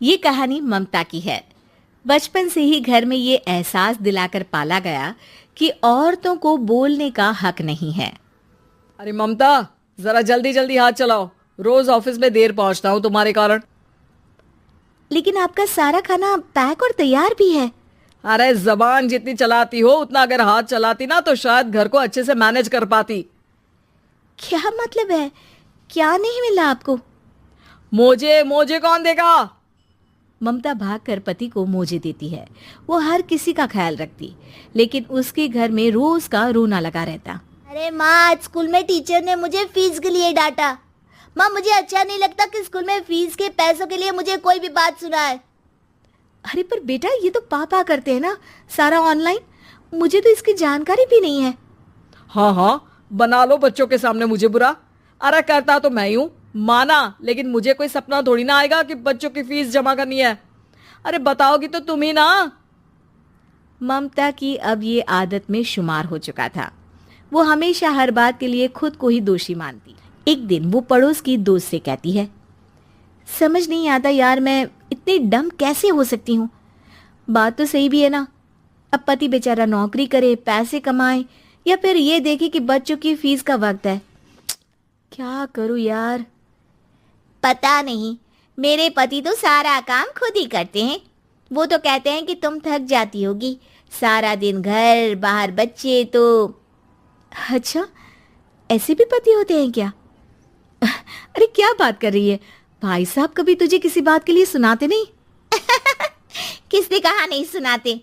ये कहानी ममता की है। बचपन से ही घर में ये एहसास दिलाकर पाला गया कि औरतों को बोलने का हक नहीं है। अरे ममता, जरा जल्दी जल्दी हाथ चलाओ, रोज ऑफिस में देर पहुंचता हूँ तुम्हारे कारण। लेकिन आपका सारा खाना पैक और तैयार भी है। अरे जबान जितनी चलाती हो उतना अगर हाथ चलाती ना तो शायद घर को अच्छे से मैनेज कर पाती। क्या मतलब है? क्या नहीं मिला आपको? मोजे मोजे कौन देगा? ममता भागकर पति को मोजे देती है। वो हर किसी का ख्याल रखती, लेकिन उसके घर में रोज का रोना लगा रहता। अरे माँ, आज स्कूल में टीचर ने मुझे फीस के लिए डांटा। माँ, मुझे अच्छा नहीं लगता कि स्कूल में फीस के पैसों के लिए मुझे कोई भी बात सुनाए। अरे पर बेटा, ये तो पापा करते हैं ना, सारा ऑनलाइन। मुझे तो इसकी जानकारी भी नहीं है। हाँ हाँ, बना लो बच्चों के सामने मुझे बुरा। अरे करता तो मैं ही हूँ, माना, लेकिन मुझे कोई सपना थोड़ी ना आएगा कि बच्चों की फीस जमा करनी है। अरे बताओगी तो तुम ही ना। ममता की अब ये आदत में शुमार हो चुका था। वो हमेशा हर बात के लिए खुद को ही दोषी मानती। एक दिन वो पड़ोस की दोस्त से कहती है, समझ नहीं आता यार, मैं इतनी डम कैसे हो सकती हूँ। बात तो सही भी है ना। अब पति बेचारा नौकरी करे, पैसे कमाए, या फिर ये देखे कि बच्चों की फीस का वक्त है। क्या करूँ यार। पता नहीं, मेरे पति तो सारा काम खुद ही करते हैं। वो तो कहते हैं कि तुम थक जाती होगी, सारा दिन घर बाहर बच्चे। तो अच्छा, ऐसे भी पति होते हैं क्या? अरे क्या बात कर रही है? भाई साहब कभी तुझे किसी बात के लिए सुनाते नहीं? किसने कहा नहीं सुनाते?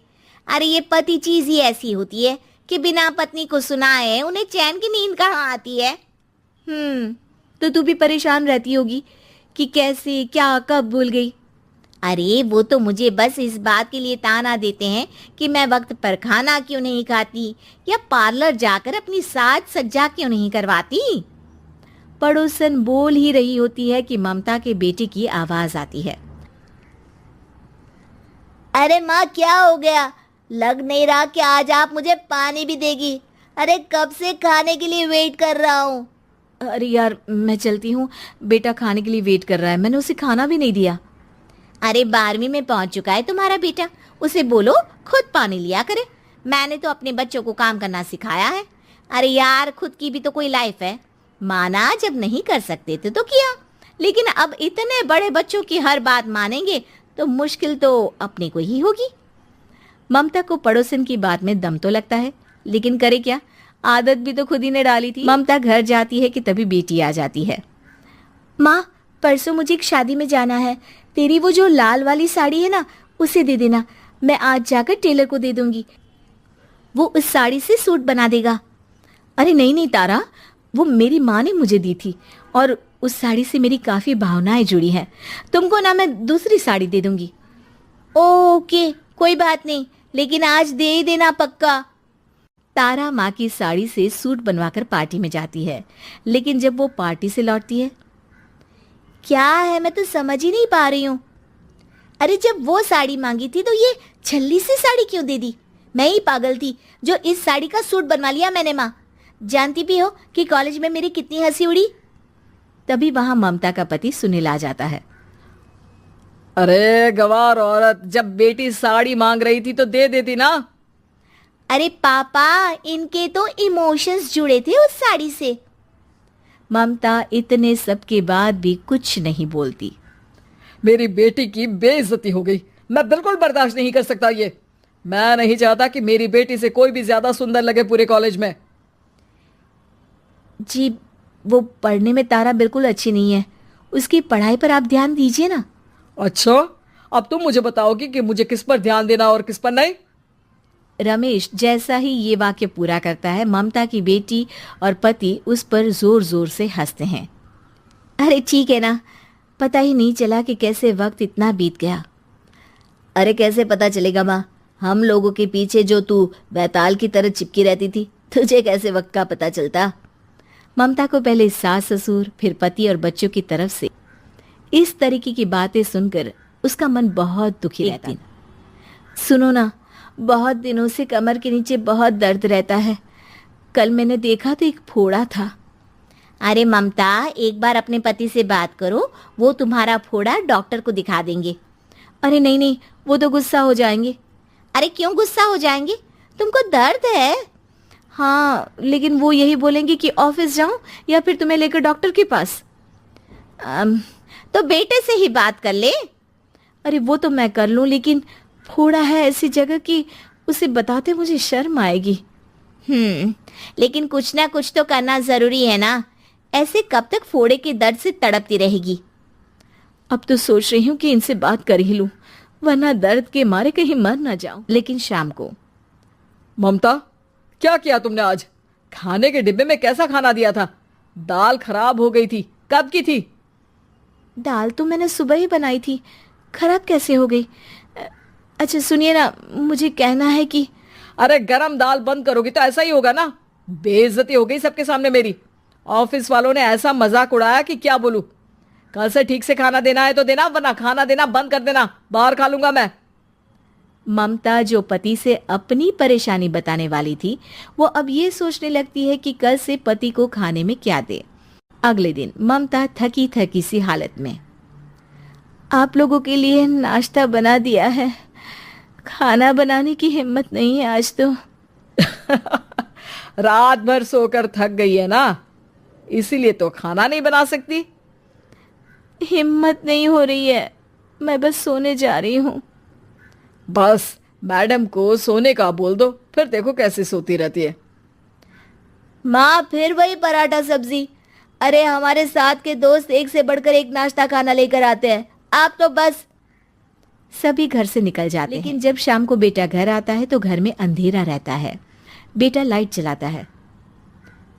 अरे ये पति चीज ही ऐसी होती है कि बिना पत्नी को सुनाए उन्हें चैन की नींद कहाँ आती है। तो तू भी परेशान रहती होगी कि कैसे, क्या, कब भूल गई। अरे वो तो मुझे बस इस बात के लिए ताना देते हैं कि मैं वक्त पर खाना क्यों नहीं खाती या पार्लर जाकर अपनी साज सज्जा क्यों नहीं करवाती। पड़ोसन बोल ही रही होती है कि ममता के बेटे की आवाज आती है। अरे माँ, क्या हो गया? लग नहीं रहा कि आज आप मुझे पानी भी देगी। अरे कब से खाने के लिए वेट कर रहा हूँ। अरे यार, मैं चलती हूँ, बेटा खाने के लिए वेट कर रहा है, मैंने उसे खाना भी नहीं दिया। अरे 12वीं में पहुंच चुका है तुम्हारा बेटा, उसे बोलो खुद पानी लिया करे। मैंने तो अपने बच्चों को काम करना सिखाया है। अरे यार, खुद की भी तो कोई लाइफ है। माना जब नहीं कर सकते थे तो किया, लेकिन अब इतने बड़े बच्चों की हर बात मानेंगे तो मुश्किल तो अपने को ही होगी। ममता को पड़ोसन की बात में दम तो लगता है, लेकिन करे क्या, आदत भी तो खुद ही ने डाली थी। ममता घर जाती है कि तभी बेटी आ जाती है। माँ, परसों मुझे एक शादी में जाना है, तेरी वो जो लाल वाली साड़ी है ना, उसे दे देना। मैं आज जाकर टेलर को दे दूंगी, वो उस साड़ी से सूट बना देगा। अरे नहीं नहीं तारा, वो मेरी माँ ने मुझे दी थी और उस साड़ी से मेरी काफ़ी भावनाएं जुड़ी हैं। तुमको ना मैं दूसरी साड़ी दे दूंगी। ओके, कोई बात नहीं, लेकिन आज दे ही देना पक्का। तारा माँ की साड़ी से सूट बनवाकर पार्टी में जाती है, लेकिन जब वो पार्टी से लौटती है, क्या है, मैं तो समझ ही नहीं पा रही हूँ। अरे जब वो साड़ी मांगी थी तो ये छल्ली सी साड़ी क्यों दे दी? मैं ही पागल थी जो इस साड़ी का सूट बनवा लिया मैंने। माँ, जानती भी हो कि कॉलेज में मेरी कितनी हंसी उड़ी। तभी वहां ममता का पति सुनील आ जाता है। अरे गवार औरत, जब बेटी साड़ी मांग रही थी तो दे देती ना। अरे पापा, इनके तो इमोशंस जुड़े थे उस साड़ी से। ममता इतने सब के बाद भी कुछ नहीं बोलती। मेरी बेटी की बेइज्जती हो गई, मैं बिल्कुल बर्दाश्त नहीं कर सकता ये। मैं नहीं चाहता कि मेरी बेटी से कोई भी ज्यादा सुंदर लगे पूरे कॉलेज में। जी, वो पढ़ने में तारा बिल्कुल अच्छी नहीं है, उसकी पढ़ाई पर आप ध्यान दीजिए ना। अच्छा, अब तुम मुझे बताओगी कि मुझे किस पर ध्यान देना और किस पर नहीं। रमेश जैसा ही ये वाक्य पूरा करता है, ममता की बेटी और पति उस पर जोर जोर से हंसते हैं। अरे ठीक है ना, पता ही नहीं चला कि कैसे वक्त इतना बीत गया। अरे कैसे पता चलेगा माँ, हम लोगों के पीछे जो तू बैताल की तरह चिपकी रहती थी, तुझे कैसे वक्त का पता चलता। ममता को पहले सास ससुर, फिर पति और बच्चों की तरफ से इस तरीके की बातें सुनकर उसका मन बहुत दुखी रहता। सुनो ना, बहुत दिनों से कमर के नीचे बहुत दर्द रहता है। कल मैंने देखा तो एक फोड़ा था। अरे ममता, एक बार अपने पति से बात करो, वो तुम्हारा फोड़ा डॉक्टर को दिखा देंगे। अरे नहीं नहीं, वो तो गुस्सा हो जाएंगे। अरे क्यों गुस्सा हो जाएंगे? तुमको दर्द है? हाँ, लेकिन वो यही बोलेंगे कि ऑफिस जाऊं या फिर तुम्हें लेकर डॉक्टर के पास। तो बेटे से ही बात कर ले। अरे वो तो मैं कर लूं, लेकिन फोड़ा है ऐसी जगह कि उसे बताते मुझे शर्म आएगी। लेकिन कुछ ना कुछ तो करना जरूरी है ना। ऐसे कब तक फोड़े के दर्द से तड़पती रहेगी? अब तो सोच रही हूँ कि इनसे बात कर ही लूं, वरना दर्द के मारे कहीं मर ना जाऊं। लेकिन शाम को, ममता, क्या किया तुमने आज? खाने के डिब्बे में कैसा खाना दिया था? दाल खराब हो गई थी। कब की थी? दाल तो मैंने सुबह ही बनाई थी, खराब कैसे हो गई? अच्छा सुनिए ना, मुझे कहना है कि अरे गरम दाल बंद करोगी तो ऐसा ही होगा ना। बेइज्जती हो गई सबके सामने मेरी। ऑफिस वालों ने ऐसा मजाक उड़ाया कि क्या बोलूं। कल से ठीक से खाना देना है तो देना, वरना खाना देना बंद कर देना। बाहर खा लूंगा मैं। ममता, जो पति से अपनी परेशानी बताने वाली थी, वो अब ये सोचने लगती है कि कल से पति को खाने में क्या दे। अगले दिन ममता थकी थकी सी हालत में, आप लोगों के लिए नाश्ता बना दिया है, खाना बनाने की हिम्मत नहीं है आज तो। रात भर सोकर थक गई है ना, इसीलिए तो खाना नहीं बना सकती। हिम्मत नहीं हो रही है, मैं बस सोने जा रही हूँ। बस मैडम को सोने का बोल दो, फिर देखो कैसे सोती रहती है। माँ, फिर वही पराठा सब्जी। अरे हमारे साथ के दोस्त एक से बढ़कर एक नाश्ता खाना लेकर आते हैं, आप तो बस। सभी घर से निकल जाते हैं। लेकिन जब शाम को बेटा घर आता है तो घर में अंधेरा रहता है। बेटा लाइट जलाता है।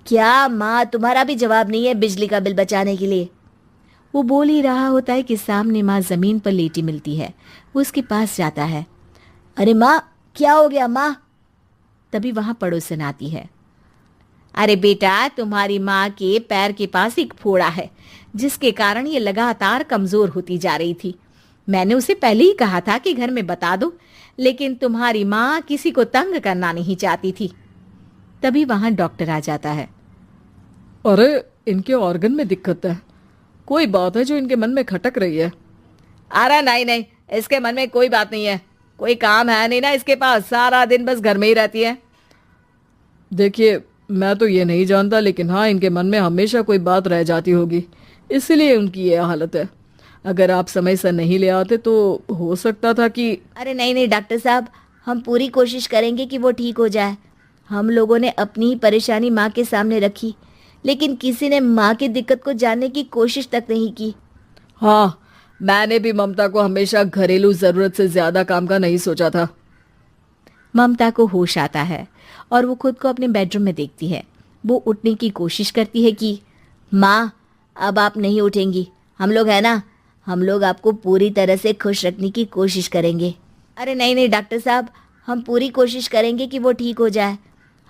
क्या माँ, तुम्हारा भी जवाब नहीं है बिजली का बिल बचाने के लिए? वो बोल ही रहा होता है कि सामने माँ जमीन पर लेटी मिलती है। वो उसके पास जाता है। अरे माँ, क्या हो गया माँ? तभी वहां पड़ोसन आती है। अरे बेटा, तुम्हारी माँ के पैर के पास एक फोड़ा है, जिसके कारण ये लगातार कमजोर होती जा रही थी। मैंने उसे पहले ही कहा था कि घर में बता दो, लेकिन तुम्हारी माँ किसी को तंग करना नहीं चाहती थी। तभी वहां डॉक्टर आ जाता है। अरे इनके ऑर्गन में दिक्कत है, कोई बात है जो इनके मन में खटक रही है। अरे नहीं नहीं, इसके मन में कोई बात नहीं है। कोई काम है नहीं ना इसके पास, सारा दिन बस घर में ही रहती है। देखिए, मैं तो ये नहीं जानता, लेकिन हाँ, इनके मन में हमेशा कोई बात रह जाती होगी, इसलिए उनकी ये हालत है। अगर आप समय से नहीं ले आते तो हो सकता था कि। अरे नहीं नहीं डॉक्टर साहब, हम पूरी कोशिश करेंगे कि वो ठीक हो जाए। हम लोगों ने अपनी ही परेशानी माँ के सामने रखी, लेकिन किसी ने माँ की दिक्कत को जानने की कोशिश तक नहीं की। हाँ, मैंने भी ममता को हमेशा घरेलू जरूरत से ज्यादा काम का नहीं सोचा था। ममता को होश आता है और वो खुद को अपने बेडरूम में देखती है। वो उठने की कोशिश करती है कि माँ, अब आप नहीं उठेंगी। हम लोग है ना, हम लोग आपको पूरी तरह से खुश रखने की कोशिश करेंगे। अरे नहीं नहीं डॉक्टर साहब, हम पूरी कोशिश करेंगे कि वो ठीक हो जाए।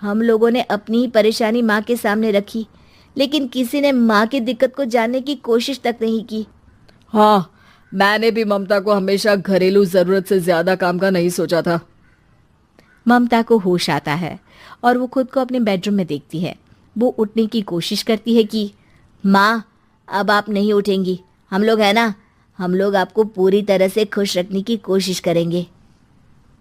हम लोगों ने अपनी ही परेशानी माँ के सामने रखी, लेकिन किसी ने माँ की दिक्कत को जानने की कोशिश तक नहीं की। हाँ, मैंने भी ममता को हमेशा घरेलू जरूरत से ज्यादा काम का नहीं सोचा था। ममता को होश आता है और वो खुद को अपने बेडरूम में देखती है। वो उठने की कोशिश करती है कि माँ, अब आप नहीं उठेंगी। हम लोग है ना, हम लोग आपको पूरी तरह से खुश रखने की कोशिश करेंगे।